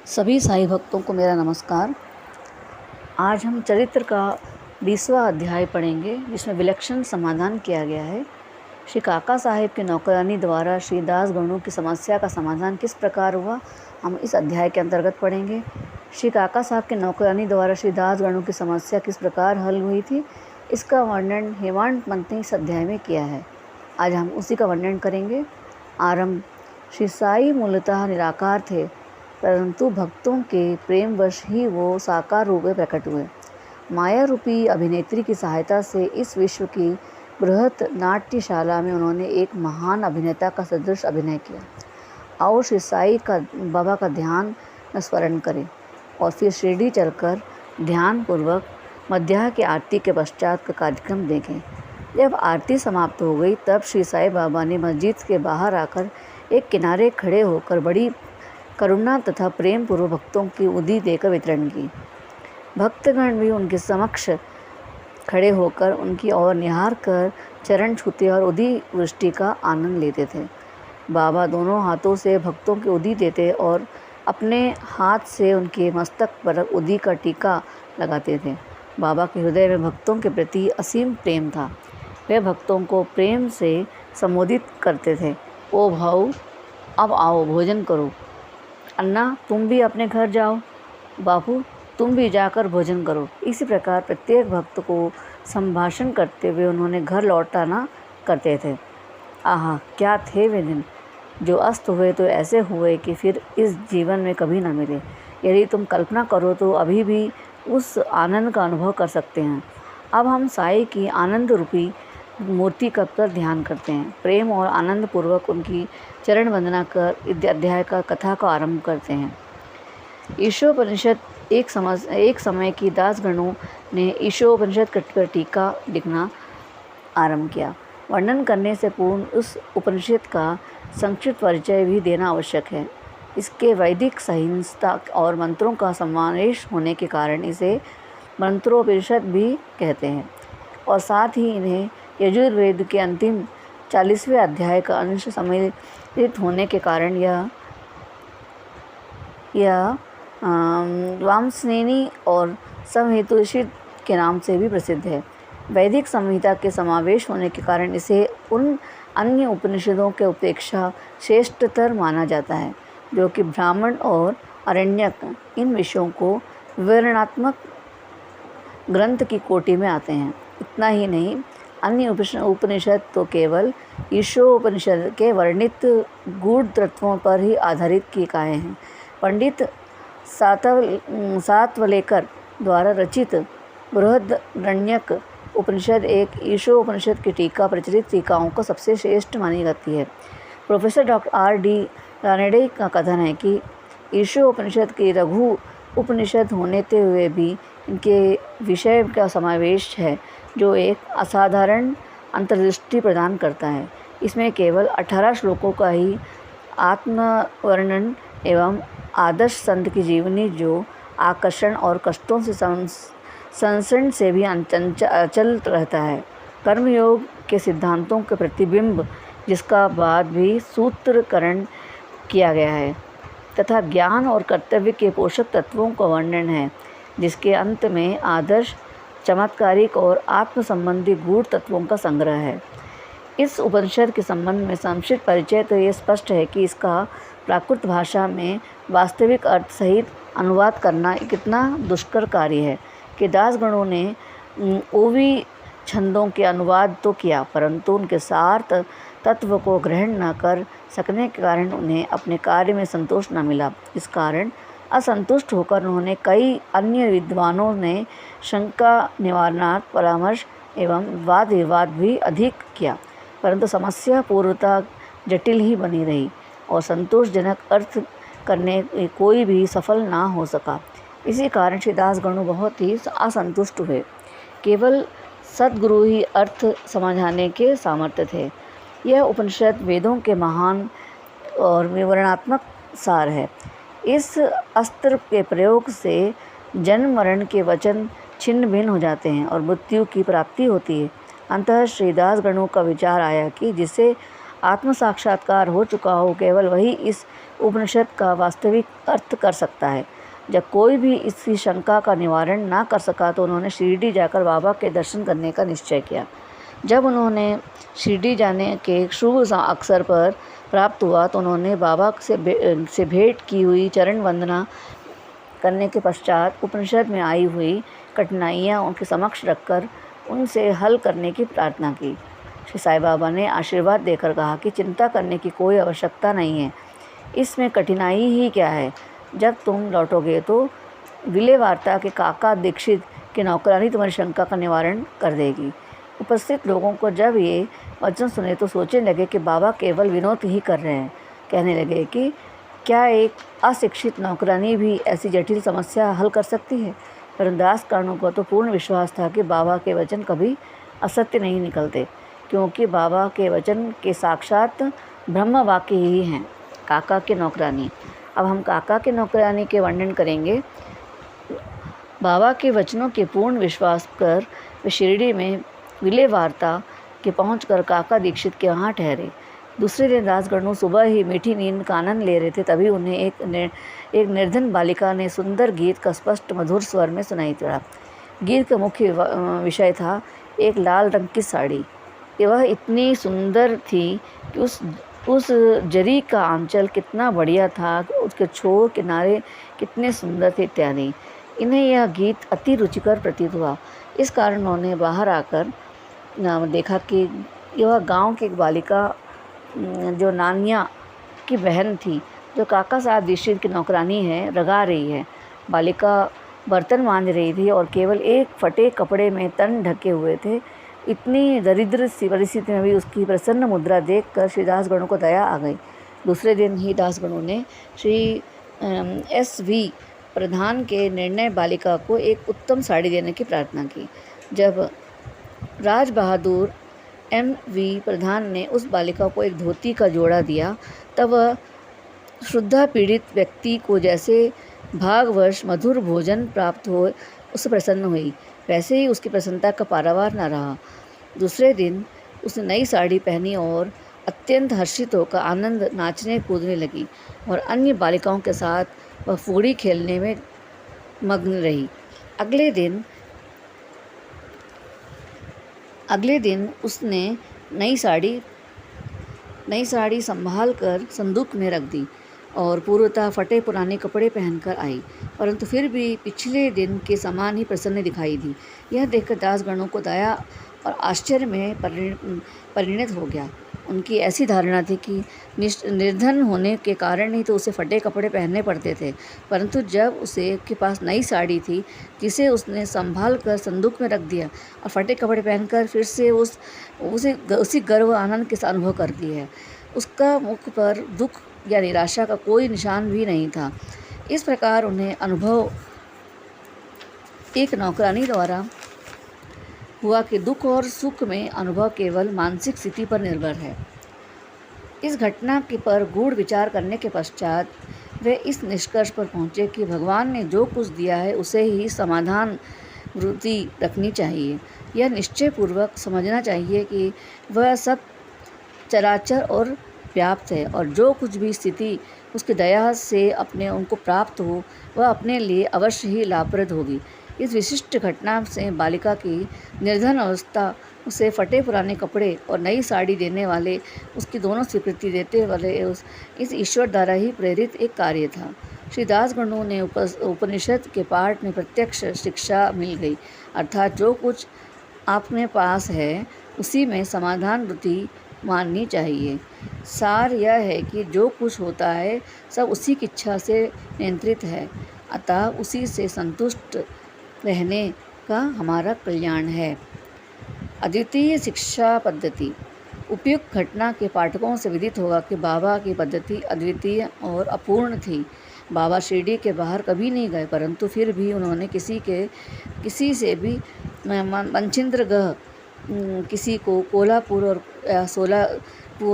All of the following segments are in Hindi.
सभी साईं भक्तों को मेरा नमस्कार। आज हम चरित्र का 20वां अध्याय पढ़ेंगे, जिसमें विलक्षण समाधान किया गया है। श्री काका साहेब के नौकरानी द्वारा श्री दास गणों की समस्या का समाधान किस प्रकार हुआ, हम इस अध्याय के अंतर्गत पढ़ेंगे। श्री काका साहब के नौकरानी द्वारा श्री दास गणों की समस्या किस प्रकार हल हुई थी, इसका वर्णन हेमाडपंत ने इस अध्याय में किया है। आज हम उसी का वर्णन करेंगे। आरंभ। श्री साई मूलतः निराकार थे, परंतु भक्तों के प्रेमवश ही वो साकार रूप में प्रकट हुए। माया रूपी अभिनेत्री की सहायता से इस विश्व की बृहत नाट्यशाला में उन्होंने एक महान अभिनेता का सदृश अभिनय किया। आओ श्री साई का बाबा का ध्यान स्मरण करें और फिर शिरडी चलकर ध्यान पूर्वक मध्याह्न की आरती के पश्चात का कार्यक्रम देखें। जब आरती समाप्त हो गई तब श्री साई बाबा ने मस्जिद के बाहर आकर एक किनारे खड़े होकर बड़ी करुणा तथा प्रेम पूर्वक भक्तों की उदी देकर वितरण की। भक्तगण भी उनके समक्ष खड़े होकर उनकी ओर निहार कर चरण छूते और उदी वृष्टि का आनंद लेते थे। बाबा दोनों हाथों से भक्तों की उदी देते और अपने हाथ से उनके मस्तक पर उदी का टीका लगाते थे। बाबा के हृदय में भक्तों के प्रति असीम प्रेम था। वे भक्तों को प्रेम से संबोधित करते थे, ओ भाऊ, अब आओ भोजन करो। अन्ना, तुम भी अपने घर जाओ। बापू, तुम भी जाकर भोजन करो। इसी प्रकार प्रत्येक भक्त को संभाषण करते हुए उन्होंने घर लौटाना करते थे। आहा, क्या थे वे दिन, जो अस्त हुए तो ऐसे हुए कि फिर इस जीवन में कभी न मिले। यदि तुम कल्पना करो तो अभी भी उस आनंद का अनुभव कर सकते हैं। अब हम साई की आनंद रूपी मूर्ति का पर ध्यान करते हैं। प्रेम और आनंद पूर्वक उनकी चरण वंदना कर अध्याय का कथा का आरंभ करते हैं। ईशोपनिषद। एक समय की दासगणों ने ईशोपनिषद का टीका लिखना आरंभ किया। वर्णन करने से पूर्व उस उपनिषद का संक्षिप्त परिचय भी देना आवश्यक है। इसके वैदिक संहिता और मंत्रों का समावेश होने के कारण इसे मंत्रोपनिषद भी कहते हैं और साथ ही इन्हें यजुर्वेद के अंतिम 40वें अध्याय का अंश सम्मिलित होने के कारण यह वामस्नेनी और संहितोषित के नाम से भी प्रसिद्ध है। वैदिक संहिता के समावेश होने के कारण इसे उन अन्य उपनिषदों के अपेक्षा श्रेष्ठतर माना जाता है, जो कि ब्राह्मण और आरण्यक इन विषयों को विवरणात्मक ग्रंथ की कोटि में आते हैं। इतना ही नहीं, अन्य उपनिषद तो केवल ईशोपनिषद के वर्णित गूढ़ तत्वों पर ही आधारित टीकाएँ हैं। पंडित सातवलेकर द्वारा रचित बृहदारण्यक उपनिषद एक ईशोपनिषद की टीका प्रचलित टीकाओं को सबसे श्रेष्ठ मानी जाती है। Professor doctor R.D. रानडे का कथन है कि ईशोपनिषद की लघु उपनिषद होने हुए भी इनके विषय का समावेश है, जो एक असाधारण अंतर्दृष्टि प्रदान करता है। इसमें केवल 18 श्लोकों का ही आत्मवर्णन एवं आदर्श संत की जीवनी, जो आकर्षण और कष्टों से संसरण से भी अचल रहता है। कर्मयोग के सिद्धांतों के प्रतिबिंब, जिसका बाद भी सूत्रकरण किया गया है, तथा ज्ञान और कर्तव्य के पोषक तत्वों का वर्णन है, जिसके अंत में आदर्श, चमत्कारिक और आत्म संबंधी गूढ़ तत्वों का संग्रह है। इस उपनिषद के संबंध में संक्षिप्त परिचय तो ये स्पष्ट है कि इसका प्राकृत भाषा में वास्तविक अर्थ सहित अनुवाद करना कितना दुष्कर कार्य है कि दासगणों ने ओवी छंदों के अनुवाद तो किया, परंतु उनके सार तत्व को ग्रहण न कर सकने के कारण उन्हें अपने कार्य में संतोष न मिला। इस कारण असंतुष्ट होकर उन्होंने कई अन्य विद्वानों ने शंका निवारणार्थ परामर्श एवं वाद विवाद भी अधिक किया, परंतु समस्या पूर्वतः जटिल ही बनी रही और संतोषजनक अर्थ करने कोई भी सफल ना हो सका। इसी कारण श्री दासगणों बहुत ही असंतुष्ट हुए। केवल सद्गुरु ही अर्थ समझाने के सामर्थ्य थे। यह उपनिषद वेदों के महान और विवरणात्मक सार है। इस अस्त्र के प्रयोग से जन्म मरण के वचन छिन्न भिन्न हो जाते हैं और मृत्यु की प्राप्ति होती है। अंततः श्री दासगणों का विचार आया कि जिसे आत्म साक्षात्कार हो चुका हो, केवल वही इस उपनिषद का वास्तविक अर्थ कर सकता है। जब कोई भी इसकी शंका का निवारण ना कर सका तो उन्होंने शिरडी जाकर बाबा के दर्शन करने का निश्चय किया। जब उन्होंने शिरडी जाने के शुभ अवसर पर प्राप्त हुआ तो उन्होंने बाबा से भेंट की हुई चरण वंदना करने के पश्चात उपनिषद में आई हुई कठिनाइयाँ उनके समक्ष रखकर उनसे हल करने की प्रार्थना की। श्री साईं बाबा ने आशीर्वाद देकर कहा कि चिंता करने की कोई आवश्यकता नहीं है, इसमें कठिनाई ही क्या है। जब तुम लौटोगे तो विले वार्ता के काका दीक्षित की नौकरानी तुम्हारी शंका का निवारण कर देगी। उपस्थित लोगों को जब ये वचन सुने तो सोचने लगे कि बाबा केवल विनोद ही कर रहे हैं। कहने लगे कि क्या एक अशिक्षित नौकरानी भी ऐसी जटिल समस्या हल कर सकती है। परंतु दासगणों को तो पूर्ण विश्वास था कि बाबा के वचन कभी असत्य नहीं निकलते, क्योंकि बाबा के वचन के साक्षात ब्रह्म वाक्य ही हैं। काका के नौकरानी। अब हम काका के नौकरानी के वर्णन करेंगे। बाबा के वचनों के पूर्ण विश्वास कर वे शिरडी में विले वार्ता के पहुंचकर काका दीक्षित के वहाँ ठहरे। दूसरे दिन दासगणों सुबह ही मीठी नींद का आनंद ले रहे थे, तभी उन्हें एक निर्धन बालिका ने सुंदर गीत का स्पष्ट मधुर स्वर में सुनाई पड़ा। गीत का मुख्य विषय था एक लाल रंग की साड़ी। वह इतनी सुंदर थी कि उस जरी का आंचल कितना बढ़िया था, उसके छोर किनारे कितने सुंदर थे इत्यादि। इन्हें यह गीत अति रुचिकर प्रतीत हुआ। इस कारण उन्होंने बाहर आकर देखा कि यह गांव की एक बालिका जो नानिया की बहन थी, जो काका साहब दीक्षित की नौकरानी है, रगा रही है। बालिका बर्तन मांज रही थी और केवल एक फटे कपड़े में तन ढके हुए थे। इतनी दरिद्र सी परिस्थिति में भी उसकी प्रसन्न मुद्रा देखकर श्री दासगणों को दया आ गई। दूसरे दिन ही दासगणों ने श्री SV प्रधान के निर्णय बालिका को एक उत्तम साड़ी देने की प्रार्थना की। जब राज बहादुर MV प्रधान ने उस बालिका को एक धोती का जोड़ा दिया, तब वह श्रद्धा पीड़ित व्यक्ति को जैसे भागवश मधुर भोजन प्राप्त हो उससे प्रसन्न हुई, वैसे ही उसकी प्रसन्नता का पारावार न रहा। दूसरे दिन उसने नई साड़ी पहनी और अत्यंत हर्षित होकर आनंद नाचने कूदने लगी और अन्य बालिकाओं के साथ वह फुगड़ी खेलने में मग्न रही। अगले दिन उसने नई साड़ी संभाल कर संदूक में रख दी और पूर्वतः फटे पुराने कपड़े पहनकर आई, परंतु फिर भी पिछले दिन के समान ही प्रसन्न दिखाई दी। यह देखकर दासगणों को दया और आश्चर्य में परिणत हो गया। उनकी ऐसी धारणा थी कि निर्धन होने के कारण ही तो उसे फटे कपड़े पहनने पड़ते थे, परंतु जब उसे के पास नई साड़ी थी जिसे उसने संभाल कर संदूक में रख दिया और फटे कपड़े पहनकर फिर से उसी गर्व आनंद के साथ अनुभव करती है, उसका मुख पर दुख या निराशा का कोई निशान भी नहीं था। इस प्रकार उन्हें अनुभव एक नौकरानी द्वारा हुआ कि दुख और सुख में अनुभव केवल मानसिक स्थिति पर निर्भर है। इस घटना के पर गूढ़ विचार करने के पश्चात वे इस निष्कर्ष पर पहुँचे कि भगवान ने जो कुछ दिया है उसे ही समाधान वृत्ति रखनी चाहिए। यह निश्चयपूर्वक समझना चाहिए कि वह सब चराचर और व्याप्त है और जो कुछ भी स्थिति उसकी दया से उनको प्राप्त हो वह अपने लिए अवश्य ही लाभप्रद होगी। इस विशिष्ट घटना से बालिका की निर्धन अवस्था, उसे फटे पुराने कपड़े और नई साड़ी देने वाले उसकी दोनों स्वीकृति देते वाले इस ईश्वर द्वारा ही प्रेरित एक कार्य था। श्री दासगणों ने उपनिषद के पाठ में प्रत्यक्ष शिक्षा मिल गई, अर्थात जो कुछ आपके पास है उसी में समाधान वृत्ति माननी चाहिए। सार यह है कि जो कुछ होता है सब उसी की इच्छा से नियंत्रित है, अतः उसी से संतुष्ट रहने का हमारा कल्याण है। अद्वितीय शिक्षा पद्धति। उपयुक्त घटना के पाठकों से विदित होगा कि बाबा की पद्धति अद्वितीय और अपूर्ण थी। बाबा शिरडी के बाहर कभी नहीं गए, परंतु फिर भी उन्होंने किसी से भी मंछिंद्रगढ़, किसी को कोल्हापुर और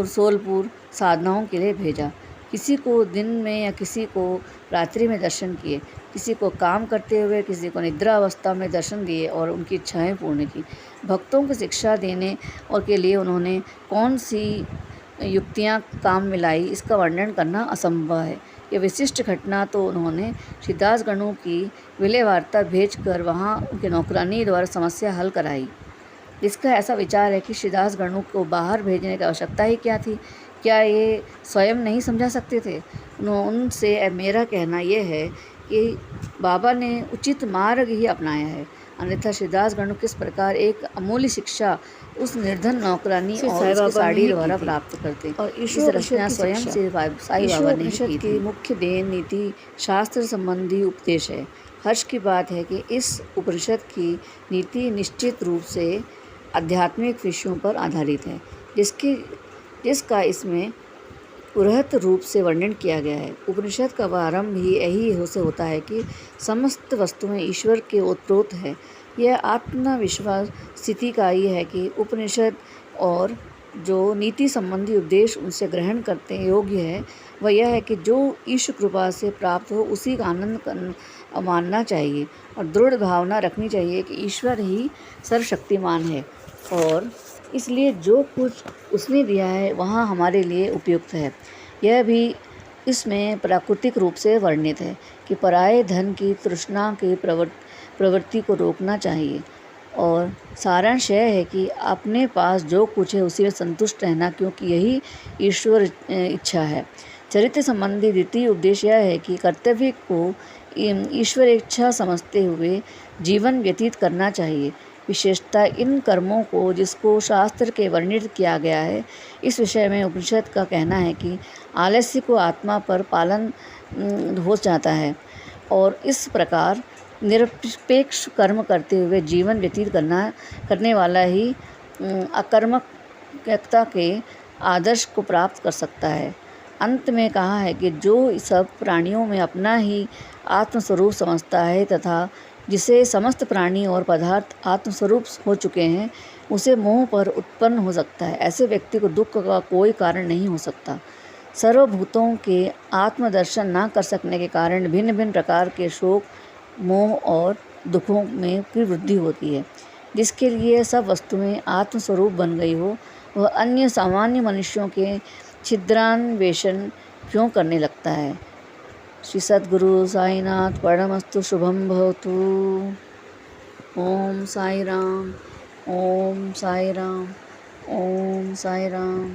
सोलपुर साधनाओं के लिए भेजा। किसी को दिन में या किसी को रात्रि में दर्शन किए, किसी को काम करते हुए, किसी को निद्रा अवस्था में दर्शन दिए और उनकी इच्छाएं पूर्ण की। भक्तों को शिक्षा देने और के लिए उन्होंने कौन सी युक्तियाँ काम मिलाई, इसका वर्णन करना असंभव है। यह विशिष्ट घटना तो उन्होंने श्रीदास गणु की विलय वार्ता भेजकर वहाँ उनके नौकरानी द्वारा समस्या हल कराई। इसका ऐसा विचार है कि श्रीदास गणु को बाहर भेजने की आवश्यकता ही क्या थी? क्या ये स्वयं नहीं समझा सकते थे? उनसे मेरा कहना यह है कि बाबा ने उचित मार्ग ही अपनाया है, अन्यथा श्रीदास गणु किस प्रकार एक अमूल्य शिक्षा उस निर्धन नौकरानी और उसकी साड़ी द्वारा प्राप्त करते। और इस रचना स्वयं से साईं बाबा ने की थी। मुख्य देन नीति शास्त्र संबंधी उपदेश है। हर्ष की बात है कि इस उपनिषद की नीति निश्चित रूप से आध्यात्मिक विषयों पर आधारित है, जिसका इसमें उरहत रूप से वर्णन किया गया है। उपनिषद का आरंभ ही यही से होता है कि समस्त वस्तुएं ईश्वर के ओतप्रोत है। यह आत्मविश्वास स्थिति का ये है कि उपनिषद और जो नीति संबंधी उपदेश उनसे ग्रहण करते योग्य है वह यह है कि जो ईश्वर कृपा से प्राप्त हो उसी का आनंद मानना चाहिए और दृढ़ भावना रखनी चाहिए कि ईश्वर ही सर्वशक्तिमान है और इसलिए जो कुछ उसने दिया है वहाँ हमारे लिए उपयुक्त है। यह भी इसमें प्राकृतिक रूप से वर्णित है कि पराये धन की तृष्णा की प्रवृत्ति को रोकना चाहिए और सारांश यह है कि अपने पास जो कुछ है उसी में संतुष्ट रहना, क्योंकि यही ईश्वर इच्छा है। चरित्र संबंधी द्वितीय उपदेश यह है कि कर्तव्य को ईश्वर इच्छा समझते हुए जीवन व्यतीत करना चाहिए। विशेषता इन कर्मों को जिसको शास्त्र के वर्णित किया गया है। इस विषय में उपनिषद का कहना है कि आलस्य को आत्मा पर पालन हो जाता है और इस प्रकार निरपेक्ष कर्म करते हुए जीवन व्यतीत करने वाला ही अकर्मकता के आदर्श को प्राप्त कर सकता है। अंत में कहा है कि जो सब प्राणियों में अपना ही आत्मस्वरूप समझता है तथा जिसे समस्त प्राणी और पदार्थ आत्मस्वरूप हो चुके हैं, उसे मोह पर उत्पन्न हो सकता है। ऐसे व्यक्ति को दुख का कोई कारण नहीं हो सकता। सर्वभूतों के आत्मदर्शन न कर सकने के कारण भिन्न भिन्न प्रकार के शोक, मोह और दुखों में की वृद्धि होती है। जिसके लिए सब वस्तुएं आत्मस्वरूप बन गई हो, वह अन्य सामान्य मनुष्यों के छिद्रान्वेषण क्यों करने लगता है। श्री सद्गुरु साईनाथ परमस्तु शुभम भवतु। ओम साई राम, ओम साई राम, ओम साई राम।